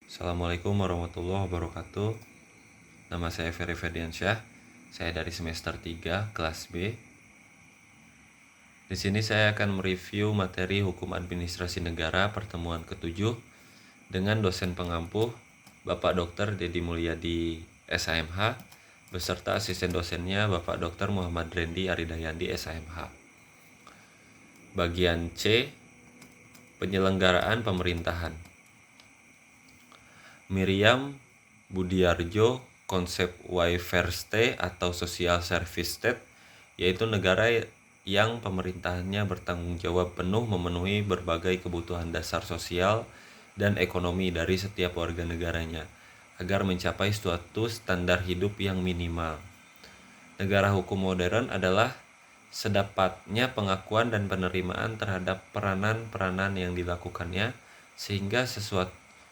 Assalamualaikum warahmatullahi wabarakatuh. Nama saya Ferry Ferdiansyah. Saya dari semester 3 kelas B. Di sini saya akan mereview materi Hukum Administrasi Negara pertemuan ke-7 dengan dosen pengampuh Bapak Dr. Dedi Mulyadi SHMH beserta asisten dosennya Bapak Dr. Muhammad Rendi Aridayandi SHMH. Bagian C, penyelenggaraan pemerintahan. Miriam Budiarjo konsep welfare state atau social service state, yaitu negara yang pemerintahannya bertanggung jawab penuh memenuhi berbagai kebutuhan dasar sosial dan ekonomi dari setiap warga negaranya agar mencapai suatu standar hidup yang minimal. Negara hukum modern adalah sedapatnya pengakuan dan penerimaan terhadap peranan-peranan yang dilakukannya sehingga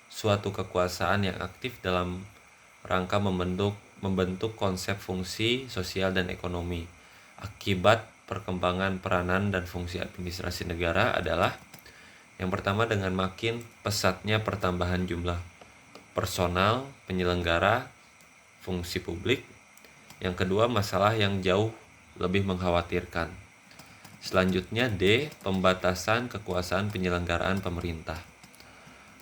suatu kekuasaan yang aktif dalam rangka membentuk konsep fungsi sosial dan ekonomi. Akibat perkembangan peranan dan fungsi administrasi negara adalah yang pertama, dengan makin pesatnya pertambahan jumlah personal penyelenggara fungsi publik. Yang kedua, masalah yang jauh lebih mengkhawatirkan. Selanjutnya D, pembatasan kekuasaan penyelenggaraan pemerintah.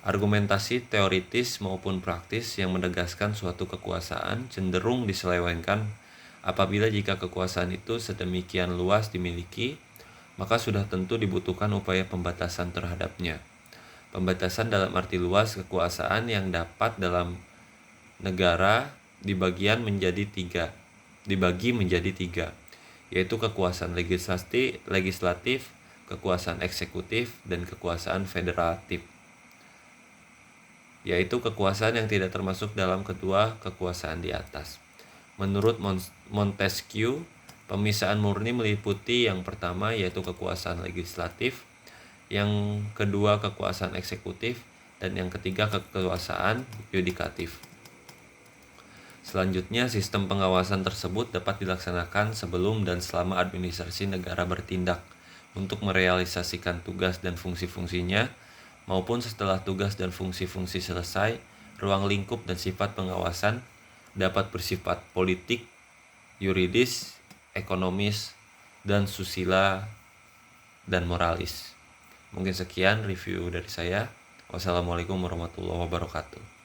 Argumentasi teoritis maupun praktis yang menegaskan suatu kekuasaan cenderung diselewengkan apabila jika kekuasaan itu sedemikian luas dimiliki, maka sudah tentu dibutuhkan upaya pembatasan terhadapnya. Pembatasan dalam arti luas kekuasaan yang dapat dalam negara dibagi menjadi tiga, yaitu kekuasaan legislatif, kekuasaan eksekutif, dan kekuasaan federatif, yaitu kekuasaan yang tidak termasuk dalam kedua kekuasaan di atas. Menurut Montesquieu, pemisahan murni meliputi yang pertama yaitu kekuasaan legislatif, yang kedua kekuasaan eksekutif, dan yang ketiga kekuasaan yudikatif. Selanjutnya, sistem pengawasan tersebut dapat dilaksanakan sebelum dan selama administrasi negara bertindak untuk merealisasikan tugas dan fungsi-fungsinya, maupun setelah tugas dan fungsi-fungsi selesai. Ruang lingkup dan sifat pengawasan dapat bersifat politik, yuridis, ekonomis, dan susila dan moralis. Mungkin sekian review dari saya. Wassalamualaikum warahmatullahi wabarakatuh.